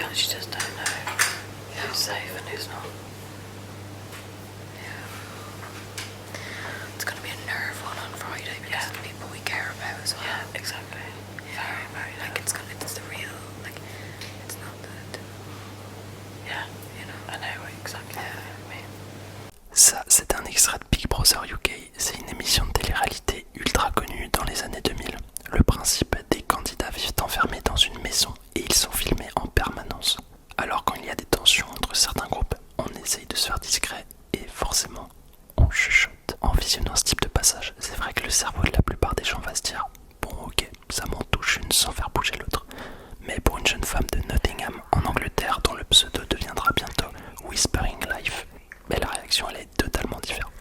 honest, you just don't know who's safe and who's not. Yeah. It's going to be a nerve one on Friday because of the people we care about as well. Yeah, exactly. Yeah. Very, very nerve. It's the real, it's not that. Yeah, you know. I know exactly what you mean. Ça, c'est un extrait de Big Brother UK. C'est une émission de télé-réalité ultra connue dans les années 2000. Le principe, des candidats vivent enfermés dans une maison et ils sont filmés en permanence. Alors quand il y a des tensions entre certains groupes, on essaye de se faire discret et forcément, on chuchote. En visionnant ce type de passage, c'est vrai que le cerveau de la plupart des gens va se dire « Bon ok, ça m'en touche une sans faire bouger l'autre ». Mais pour une jeune femme de Nottingham en Angleterre dont le pseudo deviendra bientôt Whispering Life, mais la réaction elle est totalement différente.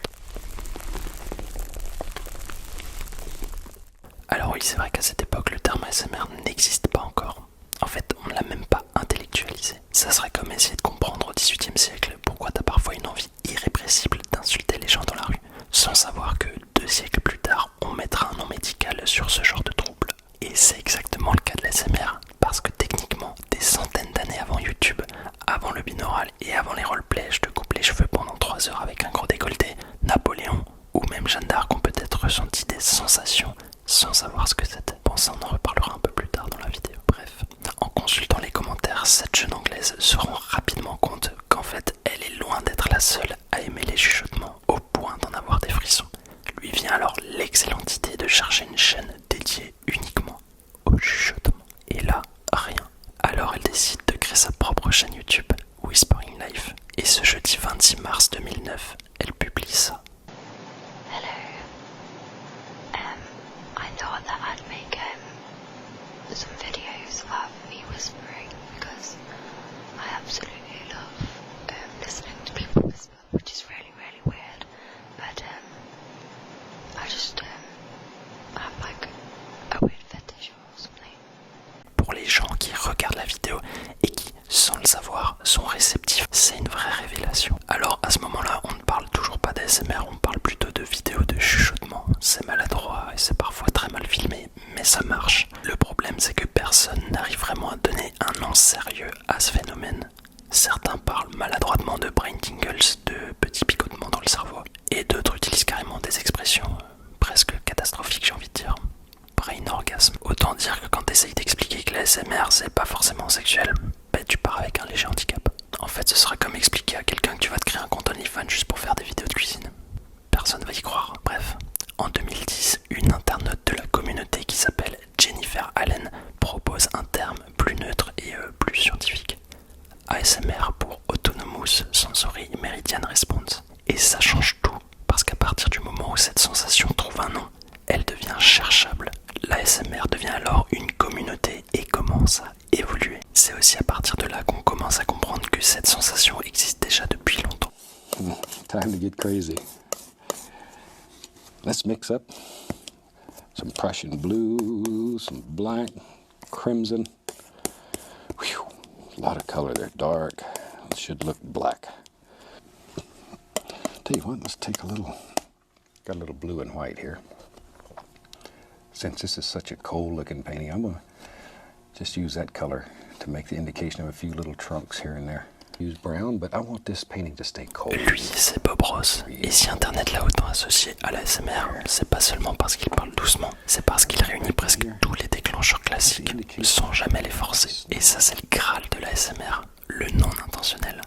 Alors oui, c'est vrai qu'à cette époque, le terme ASMR n'existe pas encore. En fait, on ne l'a même pas intellectualisé. Ça serait comme essayer de comprendre au XVIIIe siècle pourquoi t'as parfois une envie irrépressible d'insulter les gens dans la rue, sans savoir que 2 siècles plus tard, on mettra un nom médical sur ce genre de trouble. Et c'est exactement le cas de l'ASMR, parce que techniquement, des centaines d'années avant YouTube, avant le binaural et avant les roleplays, je te coupe les cheveux pendant 3 heures avec un gros décolleté, Napoléon ou même Jeanne d'Arc ont peut-être ressenti des sensations sans savoir ce que c'était. Bon, ça on en reparlera un peu plus tard dans la vidéo. Bref, en consultant les commentaires, cette jeune anglaise se rend rapidement compte qu'en fait, elle est loin d'être la seule à aimer les chuchotements au point d'en avoir des frissons. Lui vient alors l'excellente idée de chercher une chaîne dédiée uniquement au chuchotement. Et là, rien. Alors elle décide de créer sa propre chaîne YouTube, Whispering Life. Et ce jeudi 26 mars 2009, elle publie ça. Hello. I thought that I'd make some videos of me whispering because I absolutely love listening to people whisper, which is really, really weird. But I just have like a weird fetish or something. Pour les gens qui regardent la vidéo et qui, sans le savoir, sont réceptifs, c'est une vraie révélation. Alors à ce moment-là, on ne parle toujours pas d'ASMR, on parle plutôt de vidéos de chuchotement. C'est maladroit et c'est parfois très mal filmé, mais ça marche. Le problème, c'est que personne n'arrive vraiment à donner un nom sérieux à ce phénomène. Certains parlent maladroitement de brain tingles, de petits picotements dans le cerveau, et d'autres utilisent carrément des expressions presque catastrophiques, j'ai envie de dire. Brain orgasme. Autant dire que quand t'essayes d'expliquer que l'ASMR c'est pas forcément sexuel, bah tu pars avec un léger handicap. En fait, ce sera comme expliquer à quelqu'un que tu vas te créer un compte OnlyFans juste pour faire des vidéos de cuisine. Personne va y croire. Bref, en 2010, une internaute de la communauté qui s'appelle Jennifer Allen propose un terme plus neutre et plus scientifique. ASMR pour Autonomous Sensory Meridian Response. Et ça change tout, parce qu'à partir du moment où cette sensation trouve un nom, elle devient cherchable. L'ASMR devient alors une communauté et commence à évoluer. C'est aussi à partir de là qu'on commence à comprendre que cette sensation existe déjà depuis longtemps. Time to get crazy. Let's mix up some Prussian blue, some black, crimson. Whew, a lot of color there, dark. It should look black. Tell you what, let's take got a little blue and white here. Since this is such a cold looking painting, I'm gonna just use that color to make the indication of a few little trunks here and there. Use brown, but I want this painting to stay cold. Lui, c'est Bob Ross. Et si Internet l'a autant associé à l'ASMR, c'est pas seulement parce qu'il parle doucement, c'est parce qu'il réunit presque tous les déclencheurs classiques, sans jamais les forcer. Et ça, c'est le Graal de l'ASMR, le non intentionnel.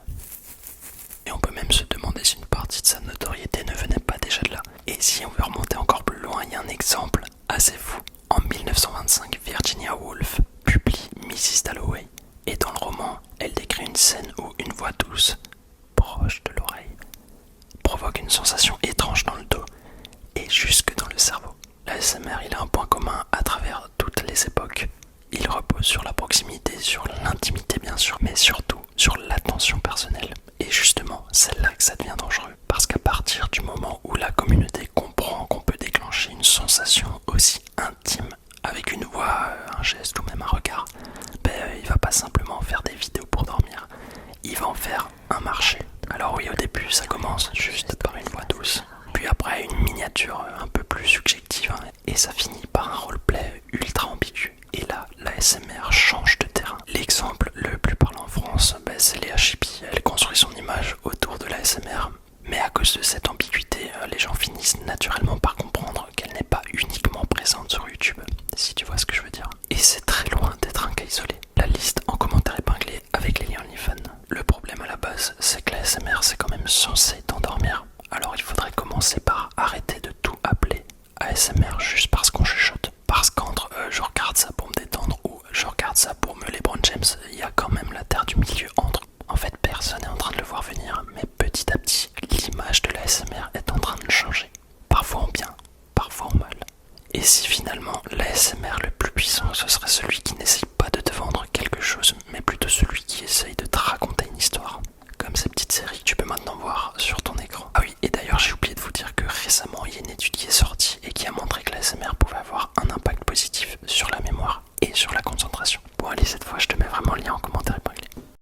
Et on peut même se demander si une partie de sa notoriété ne venait pas déjà de là. Et si on veut remonter encore plus loin, il y a un exemple assez fou. En 1925, Virginia Woolf publie Mrs. Dalloway. Et dans le roman, elle décrit une scène où une voix douce, proche de l'oreille, provoque une sensation étrange dans le dos et jusque dans le cerveau. L'ASMR, il a un point commun à travers toutes les époques. Il repose sur la proximité, sur l'intimité bien sûr, mais surtout sur l'attention personnelle. Et justement, c'est là que ça devient dangereux. Parce qu'à partir du moment où la communauté comprend qu'on peut déclencher une sensation aussi intime, avec une voix, un geste ou même un regard, il va pas simplement faire des vidéos pour dormir, il va en faire un marché. Alors oui, au début ça commence juste par une voix douce, puis après une miniature un peu plus subjective, et ça finit par un roleplay ultra ambigu. Et là, l'ASMR change de terrain. L'exemple le plus parlant en chose, il y a quand même la terre du milieu entre. En fait, personne n'est en train de le voir venir, mais petit à petit, l'image de l'ASMR est en train de changer. Parfois en bien, parfois en mal. Et si finalement l'ASMR le plus puissant, ce serait celui qui n'essaye